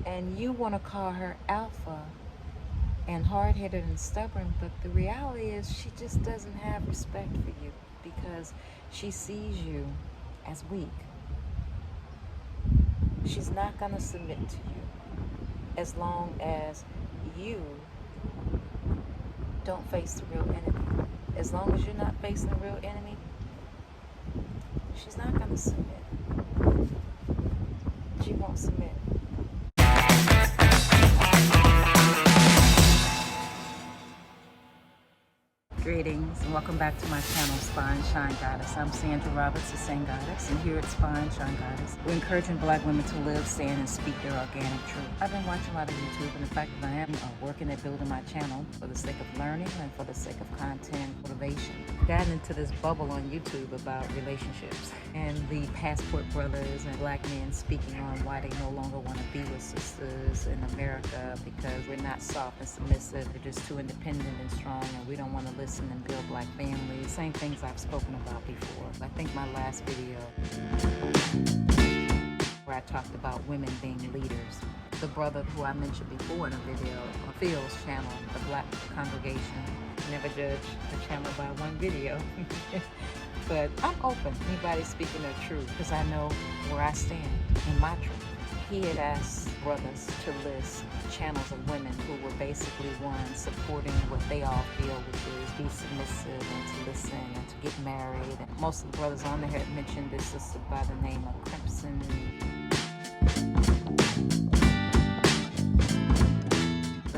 And you want to call her alpha and hard-headed and stubborn, but the reality is she just doesn't have respect for you because she sees you as weak. She's not going to submit to you as long as you don't face the real enemy. As long as you're not facing the real enemy, she's not going to submit. She won't submit. Greetings and welcome back to my channel, Spine Shine Goddess. I'm Sandra Roberts, the Same Goddess, and here at Spine Shine Goddess, we're encouraging Black women to live, stand, and speak their organic truth. I've been watching a lot of YouTube, and the fact that I am working at building my channel for the sake of learning and for the sake of content motivation. I've gotten into this bubble on YouTube about relationships and the passport brothers and Black men speaking on why they no longer want to be with sisters in America because we're not soft and submissive, we're just too independent and strong, and we don't want to listen and build Black families. Same things I've spoken about before. I think my last video where I talked about women being leaders. The brother who I mentioned before in a video on Phil's channel, the Black Congregation. Never judge the channel by one video. But I'm open to anybody speaking their truth because I know where I stand in my truth. He had asked brothers to list channels of women who were basically ones supporting what they all feel, which is be submissive and to listen and to get married. And most of the brothers on there had mentioned this sister by the name of Crimson.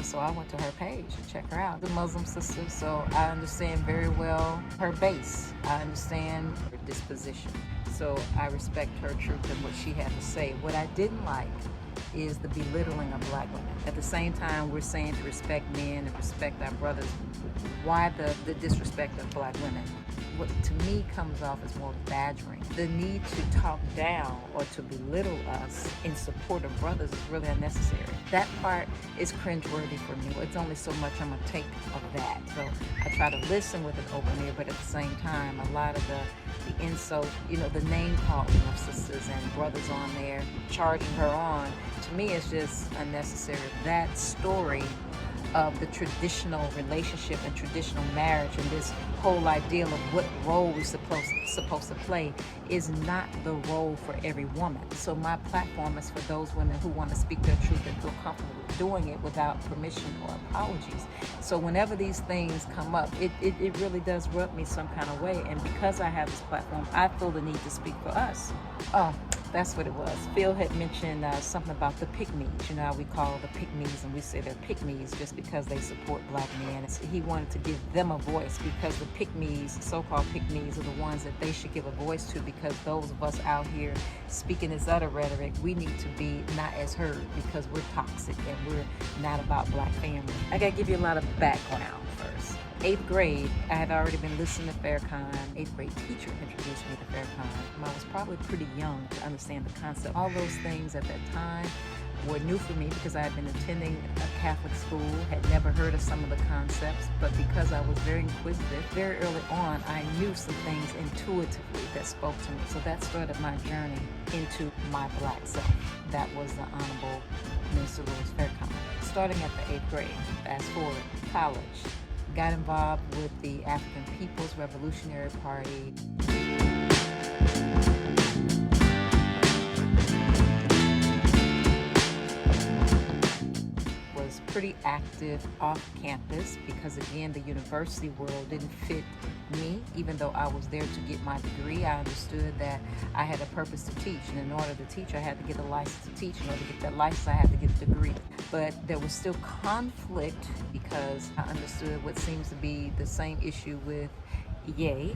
So I went to her page to check her out. The Muslim sister, so I understand very well her base. I understand her disposition. So I respect her truth and what she had to say. What I didn't like is the belittling of Black women. At the same time, we're saying to respect men and respect our brothers. Why the disrespect of Black women? What to me comes off as more badgering. The need to talk down or to belittle us in support of brothers is really unnecessary. That part is cringeworthy for me. It's only so much I'm gonna take of that. So I try to listen with an open ear, but at the same time, a lot of the insult, the name calling of sisters and brothers on there, charging her on, to me it's just unnecessary. That story of the traditional relationship and traditional marriage and this whole ideal of what role we're supposed to play is not the role for every woman. So my platform is for those women who want to speak their truth and feel comfortable doing it without permission or apologies. So whenever these things come up, it really does rub me some kind of way. And because I have this platform, I feel the need to speak for us. Oh, that's what it was. Phil had mentioned something about the pygmies. You know how we call the pygmies, and we say they're pygmies just because they support Black men. He wanted to give them a voice because the pygmies, so-called pygmies, are the ones that they should give a voice to, because those of us out here speaking this other rhetoric, we need to be not as heard because we're toxic and we're not about Black family. I gotta give you a lot of background first. 8th grade, I had already been listening to Farrakhan. 8th grade teacher introduced me to Farrakhan. I was probably pretty young to understand the concept. All those things at that time were new for me because I had been attending a Catholic school, had never heard of some of the concepts, but because I was very inquisitive, very early on, I knew some things intuitively that spoke to me. So that started my journey into my Black self. That was the Honorable Minister Louis Farrakhan. Starting at the 8th grade, fast forward, college, got involved with the African People's Revolutionary Party. Was pretty active off campus because, again, the university world didn't fit me. Even though I was there to get my degree, I understood that I had a purpose to teach, and in order to teach, I had to get a license to teach. In order to get that license, I had to get a degree. But there was still conflict because I understood what seems to be the same issue with Ye.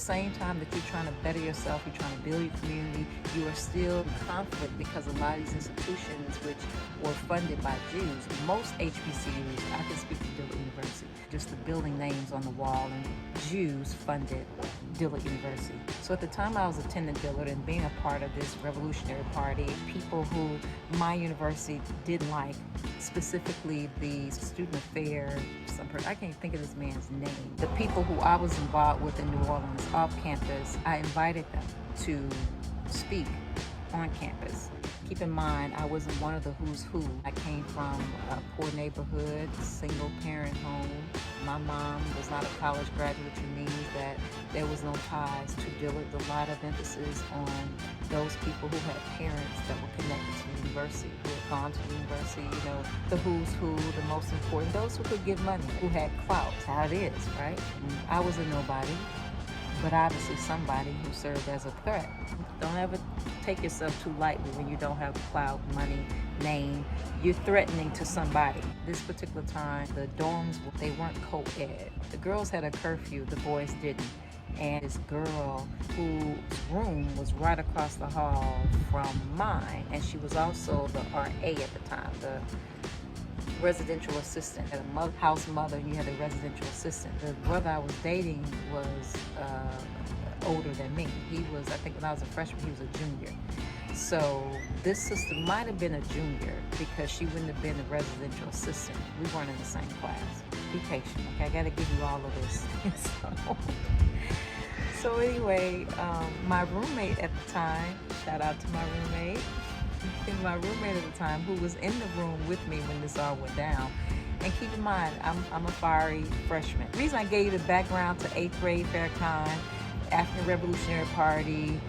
same time that you're trying to better yourself, you're trying to build your community, you are still in conflict because a lot of these institutions which were funded by Jews, most HBCUs, I can speak to Dillard University, just the building names on the wall, and Jews funded Dillard University. So at the time I was attending Dillard and being a part of this revolutionary party, people who my university didn't like, specifically the student affair, I can't think of this man's name. The people who I was involved with in New Orleans off campus, I invited them to speak on campus. Keep in mind, I wasn't one of the who's who. I came from a poor neighborhood, single parent home. My mom was not a college graduate, which means that there was no ties to Dillard. A lot of emphasis on those people who had parents that were connected to the university, who had gone to the university, you know, the who's who, the most important, those who could give money, who had clout. That's how it is, right? I was a nobody, but obviously somebody who served as a threat. Don't ever take yourself too lightly when you don't have clout, money, name. You're threatening to somebody. This particular time, the dorms, they weren't co-ed. The girls had a curfew, the boys didn't. And this girl whose room was right across the hall from mine, and she was also the RA at the time, the residential assistant. You had a house mother, and you had a residential assistant. The brother I was dating was older than me. He was, I think when I was a freshman, he was a junior. So this sister might have been a junior because she wouldn't have been a residential assistant. We weren't in the same class. Be patient, okay? I gotta give you all of this. So anyway, my roommate at the time, shout out to my roommate, my roommate at the time who was in the room with me when this all went down. And keep in mind, I'm a fiery freshman. The reason I gave you the background to 8th grade FairCon, African Revolutionary Party,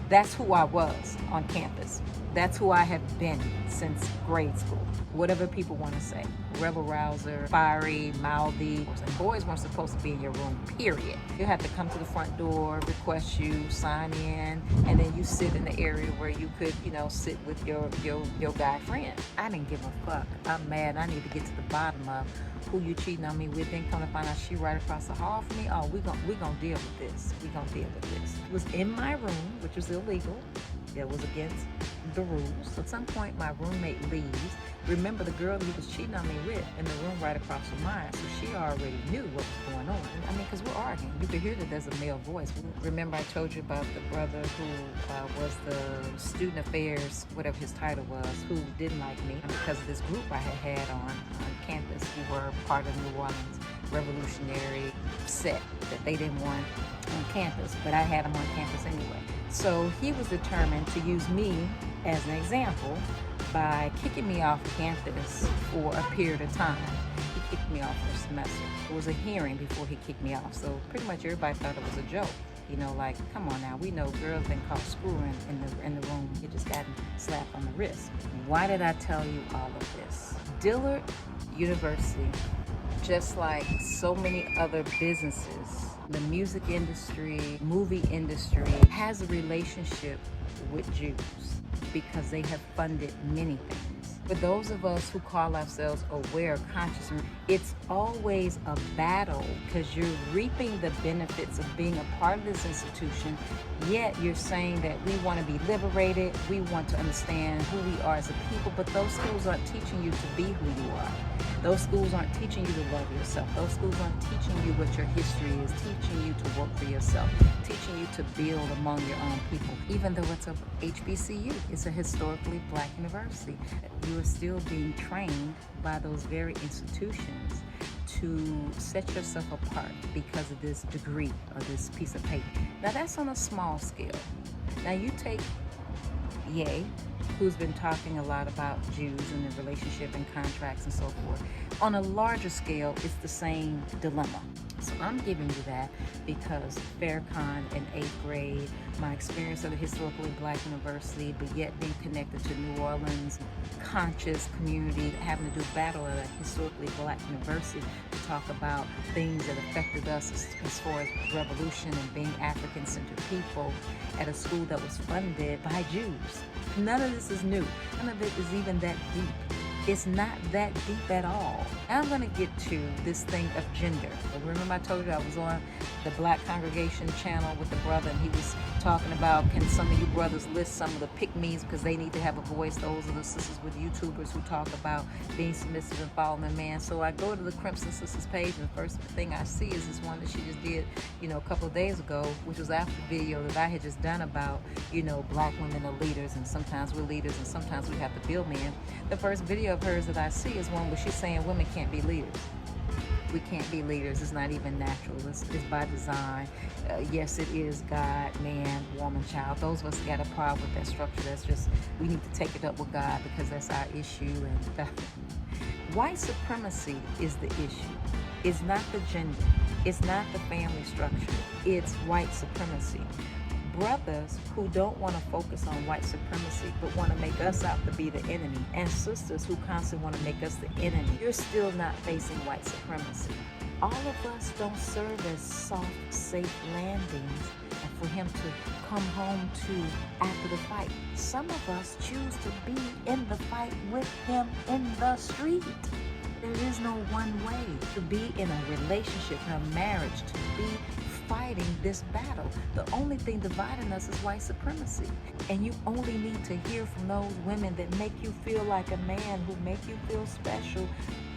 that's who I was on campus. That's who I have been since grade school. Whatever people want to say. Rebel rouser, fiery, mouthy. And boys weren't supposed to be in your room, period. You had to come to the front door, request you, sign in, and then you sit in the area where you could, you know, sit with your guy friend. I didn't give a fuck. I'm mad. I need to get to the bottom of who you cheating on me with. Then come to find out she right across the hall from me. Oh, we gonna deal with this. We gonna deal with this. It was in my room, which was illegal. It was against the rules. At some point, my roommate leaves. Remember the girl he was cheating on me with in the room right across from mine, so she already knew what was going on. I mean, because we're arguing. You could hear that there's a male voice. Remember I told you about the brother who was the student affairs, whatever his title was, who didn't like me because of this group I had on campus who were part of New Orleans revolutionary set that they didn't want on campus, but I had them on campus anyway. So he was determined to use me as an example by kicking me off campus for a period of time. He kicked me off for a semester. It was a hearing before he kicked me off, so pretty much everybody thought it was a joke. You know, like, come on now, we know girls been caught screwing in the room. You just gotten slapped on the wrist. Why did I tell you all of this? Dillard University, just like so many other businesses, the music industry, movie industry, has a relationship with Jews because they have funded many things. For those of us who call ourselves aware, conscious, it's always a battle because you're reaping the benefits of being a part of this institution, yet you're saying that we want to be liberated, we want to understand who we are as a people, but those schools aren't teaching you to be who you are. Those schools aren't teaching you to love yourself. Those schools aren't teaching you what your history is, teaching you to work for yourself, teaching you to build among your own people. Even though it's a HBCU, it's a historically black university. You are still being trained by those very institutions to set yourself apart because of this degree or this piece of paper. Now that's on a small scale. Now you take Ye, who's been talking a lot about Jews and the relationship and contracts and so forth. On a larger scale, it's the same dilemma. So I'm giving you that because FairCon in 8th grade, my experience at a historically black university, but yet being connected to New Orleans, conscious community, having to do battle at a historically black university to talk about things that affected us as far as revolution and being African-centered people at a school that was funded by Jews. None of this is new. None of it is even that deep. It's not that deep at all. Now I'm going to get to this thing of gender. Remember I told you I was on the Black Congregation channel with the brother, and he was talking about, can some of you brothers list some of the pick-me's because they need to have a voice. Those are the sisters with YouTubers who talk about being submissive and following a man. So I go to the Crimson Sisters page, and the first thing I see is this one that she just did, a couple of days ago, which was after the video that I had just done about, black women are leaders, and sometimes we're leaders and sometimes we have to build men. The first video of hers that I see is one where she's saying women can't be leaders. We can't be leaders. It's not even natural. It's by design. Yes, it is God, man, woman, child. Those of us got a problem with that structure. That's just, we need to take it up with God because that's our issue. And white supremacy is the issue. It's not the gender. It's not the family structure. It's white supremacy. Brothers who don't want to focus on white supremacy but want to make us out to be the enemy, and sisters who constantly want to make us the enemy, you're still not facing white supremacy. All of us don't serve as soft, safe landings for him to come home to after the fight. Some of us choose to be in the fight with him in the street. There is no one way to be in a relationship, in a marriage, to be fighting this battle. The only thing dividing us is white supremacy. And you only need to hear from those women that make you feel like a man, who make you feel special,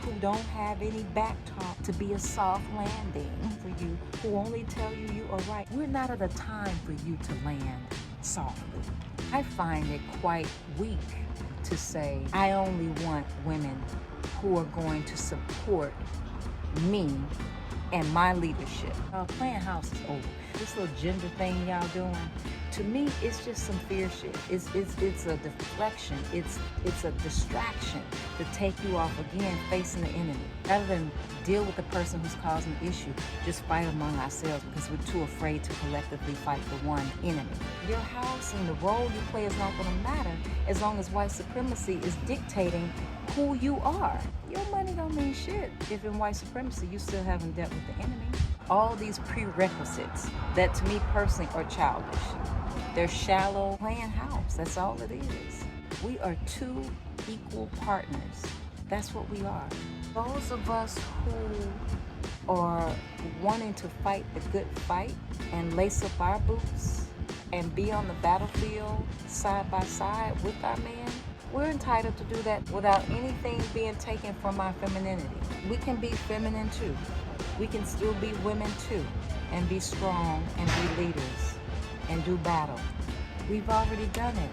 who don't have any back talk to be a soft landing for you, who only tell you you are right. We're not at a time for you to land softly. I find it quite weak to say, I only want women who are going to support me and my leadership. Playing house is over. This little gender thing y'all doing, to me, it's just some fear shit. It's a deflection. It's a distraction to take you off again facing the enemy. Rather than deal with the person who's causing the issue, just fight among ourselves because we're too afraid to collectively fight the one enemy. Your house and the role you play is not going to matter as long as white supremacy is dictating who you are. Your money don't mean shit if in white supremacy you still haven't dealt with the enemy. All these prerequisites that to me personally are childish. They're shallow playing house. That's all it is. We are two equal partners. That's what we are. Those of us who are wanting to fight the good fight and lace up our boots and be on the battlefield side by side with our man, we're entitled to do that without anything being taken from our femininity. We can be feminine too. We can still be women too, and be strong and be leaders and do battle. We've already done it.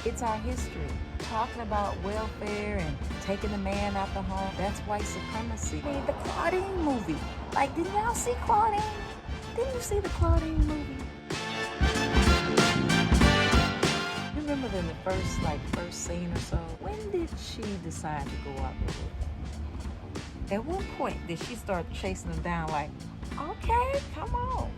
It's our history. Talking about welfare and taking the man out the home, that's white supremacy. I mean, the Claudine movie. Like, didn't y'all see Claudine? Didn't you see the Claudine movie? You remember in the first scene or so, when did she decide to go out with it? At what point did she start chasing him down like, okay, come on,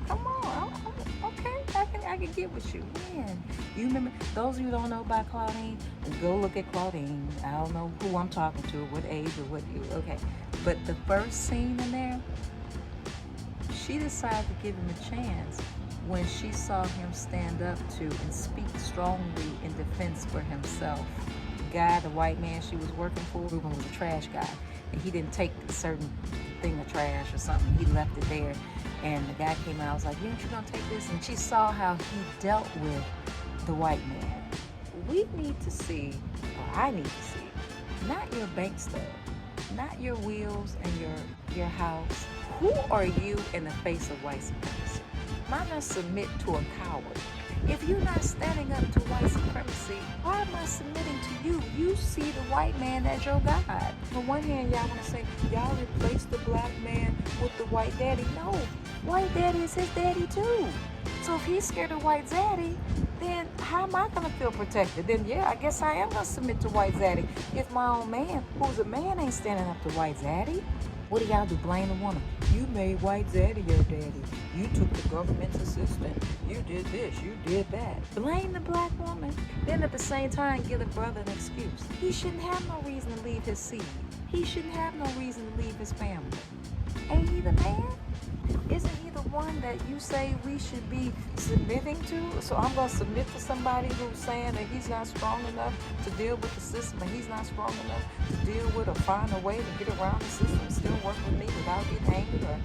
okay, I can get with you. Man, you remember, those of you who don't know about Claudine, go look at Claudine. I don't know who I'm talking to, what age or what you, okay. But the first scene in there, she decided to give him a chance when she saw him stand up to and speak strongly in defense for himself. The guy, the white man she was working for, Ruben was a trash guy. And he didn't take a certain thing of trash or something. He left it there. And the guy came out, I was like, ain't you gonna take this? And she saw how he dealt with the white man. We need to see, or I need to see, not your bank stub, not your wheels and your house. Who are you in the face of white supremacy? Why not submit to a coward? If you're not standing up to white supremacy, why am I submitting to you? You see the white man as your God. On one hand, y'all want to say, y'all replace the black man with the white daddy. No, white daddy is his daddy too. So if he's scared of white daddy, then how am I going to feel protected? Then yeah, I guess I am going to submit to white daddy. If my own man, who's a man, ain't standing up to white daddy. What do y'all do? Blame the woman. You made white daddy your daddy. You took the government's assistant. You did this, you did that. Blame the black woman. Then at the same time, give the brother an excuse. He shouldn't have no reason to leave his seed. He shouldn't have no reason to leave his family. Ain't he the man? Isn't he the one that you say we should be submitting to? So I'm going to submit to somebody who's saying that he's not strong enough to deal with the system, and he's not strong enough to deal with or find a way to get around the system and still work with me without getting angry or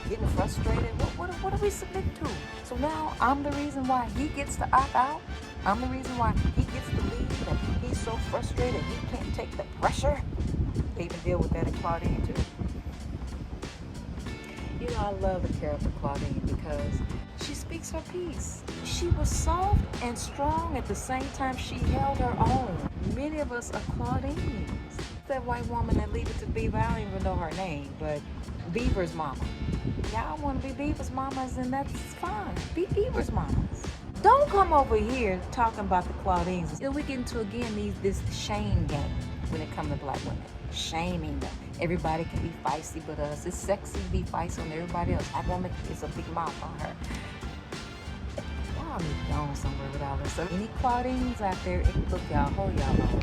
getting frustrated. What do we submit to? So now I'm the reason why he gets to opt out. I'm the reason why he gets to leave, and he's so frustrated he can't take the pressure. They even deal with that in Claudine too. You know, I love the character Claudine because she speaks her piece. She was soft and strong at the same time. She held her own. Many of us are Claudines. That white woman that Leave It to Beaver, I don't even know her name, but Beaver's mama. Y'all want to be Beaver's mamas, and that's fine. Be Beaver's mamas. Don't come over here talking about the Claudines. You know, we get into, again, this shame game when it comes to black women. Shaming them. Everybody can be feisty but us. It's sexy to be feisty on everybody else. That woman is a big mouth on her. Y'all need to go on somewhere with all this. So any Claudines out there, look, y'all, hold y'all own.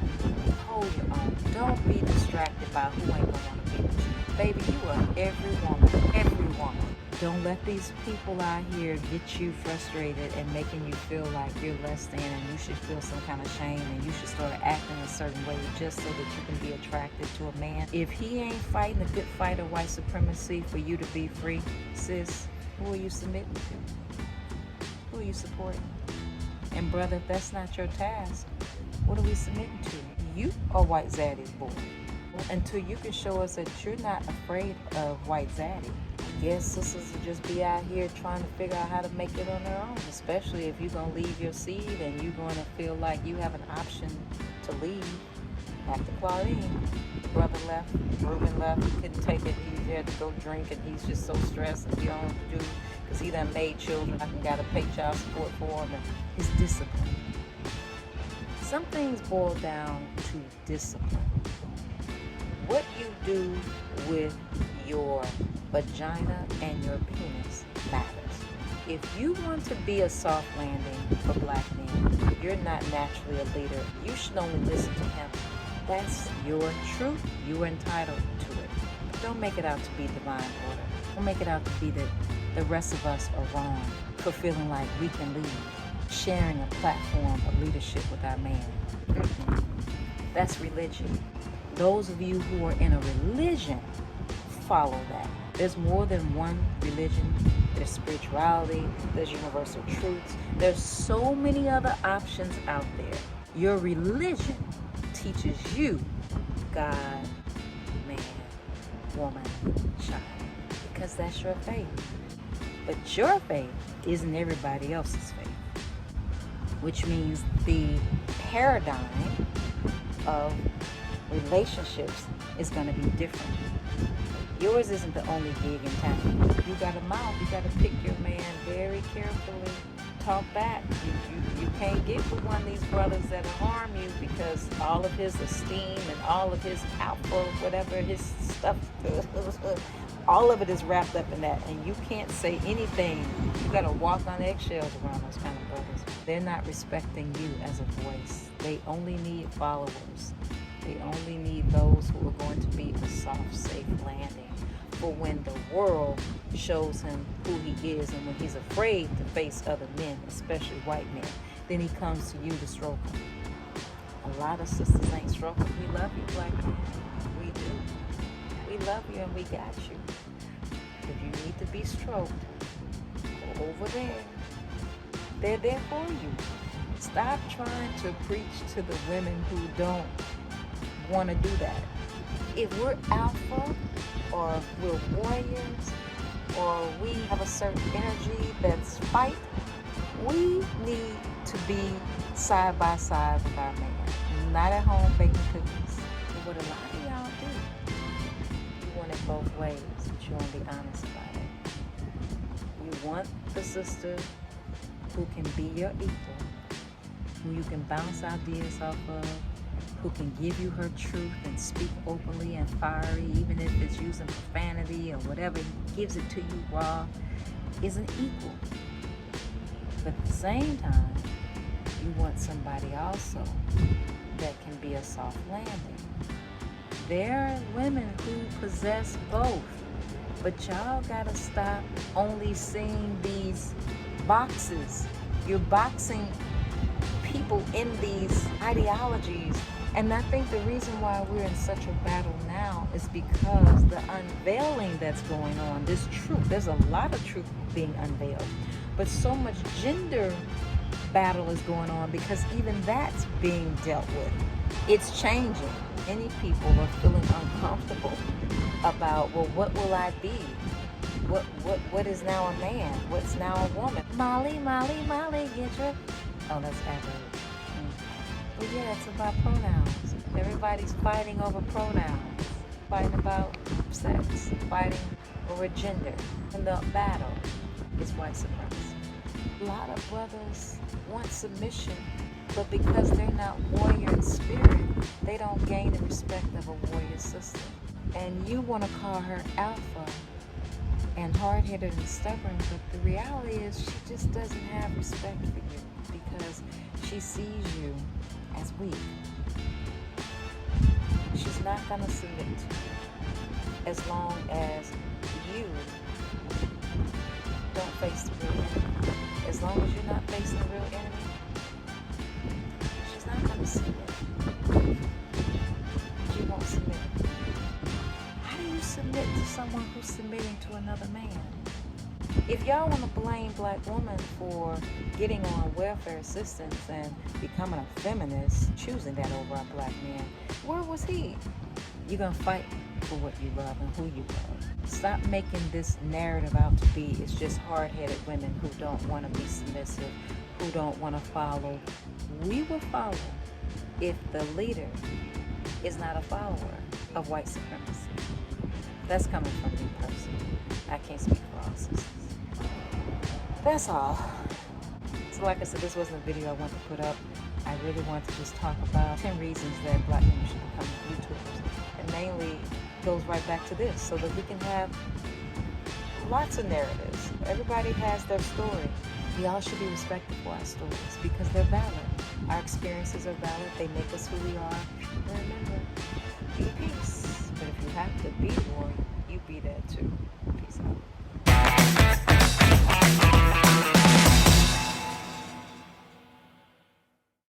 Hold your own. Don't be distracted by who ain't gonna want to be with you. Baby, you are every woman. Every woman. Don't let these people out here get you frustrated and making you feel like you're less than, and you should feel some kind of shame, and you should start acting a certain way just so that you can be attracted to a man. If he ain't fighting a good fight of white supremacy for you to be free, sis, who are you submitting to? Who are you supporting? And brother, if that's not your task, what are we submitting to? You are white zaddy's boy. Until you can show us that you're not afraid of white zaddy. Yes, sisters will just be out here trying to figure out how to make it on their own, especially if you're going to leave your seed and you're going to feel like you have an option to leave. Like the Claudine. Brother left, Ruben left, he couldn't take it, he had to go drink, and he's just so stressed and he don't know what to do because he done made children. I can got to pay child support for him, and his discipline. Some things boil down to discipline. What you do with your vagina and your penis matters. If you want to be a soft landing for black men, you're not naturally a leader. You should only listen to him. That's your truth. You're entitled to it. Don't make it out to be divine order. Don't make it out to be that the rest of us are wrong for feeling like we can lead, sharing a platform of leadership with our man. That's religion. Those of you who are in a religion, follow that. There's more than one religion. There's spirituality, there's universal truths. There's so many other options out there. Your religion teaches you God, man, woman, child, because that's your faith. But your faith isn't everybody else's faith, which means the paradigm of relationships is going to be different. Yours isn't the only gig in town. You got a mouth. You got to pick your man very carefully. Talk back. You can't get with one of these brothers that'll harm you because all of his esteem and all of his alpha, whatever his stuff, all of it is wrapped up in that. And you can't say anything. You got to walk on eggshells around those kind of brothers. They're not respecting you as a voice. They only need followers. They only need those who are going to be a soft, safe landing for when the world shows him who he is, and when he's afraid to face other men, especially white men, then he comes to you to stroke him. A lot of sisters ain't stroking. We love you, black men. We do. We love you and we got you. If you need to be stroked, go over there. They're there for you. Stop trying to preach to the women who don't want to do that. If we're alpha, or we're warriors, or we have a certain energy that's fight, we need to be side by side with our man, not at home baking cookies. But what a lot of y'all do, you want it both ways, but you want to be honest about it. You want the sister who can be your equal, who you can bounce ideas off of, who can give you her truth and speak openly and fiery, even if it's using profanity or whatever, gives it to you raw, is an equal. But at the same time, you want somebody also that can be a soft landing. There are women who possess both. But y'all gotta stop only seeing these boxes. You're boxing people in these ideologies. And I think the reason why we're in such a battle now is because the unveiling that's going on, this truth, there's a lot of truth being unveiled, but so much gender battle is going on because even that's being dealt with. It's changing. Many people are feeling uncomfortable about, well, what will I be? What is now a man? What's now a woman? Molly, Molly, Molly, get your... Oh, that's adverb. But yeah, it's about pronouns. Everybody's fighting over pronouns, fighting about sex, fighting over gender. And the battle is white supremacy. A lot of brothers want submission, but because they're not warrior in spirit, they don't gain the respect of a warrior sister. And you want to call her alpha and hard-headed and stubborn, but the reality is she just doesn't have respect for you because she sees you as weak. She's not going to submit to you as long as you don't face the real enemy. As long as you're not facing the real enemy, she's not going to submit. She won't submit. How do you submit to someone who's submitting to another man? If y'all want to blame black women for getting on welfare assistance and becoming a feminist, choosing that over a black man, where was he? You're going to fight for what you love and who you love. Stop making this narrative out to be it's just hard-headed women who don't want to be submissive, who don't want to follow. We will follow if the leader is not a follower of white supremacy. That's coming from me personally. I can't speak for all sisters. That's all. So like I said, this wasn't a video I wanted to put up. I really want to just talk about 10 reasons that black women should become YouTubers. And mainly goes right back to this, so that we can have lots of narratives. Everybody has their story. We all should be respected for our stories because they're valid. Our experiences are valid. They make us who we are. And remember, be peace. But if you have to be warrior,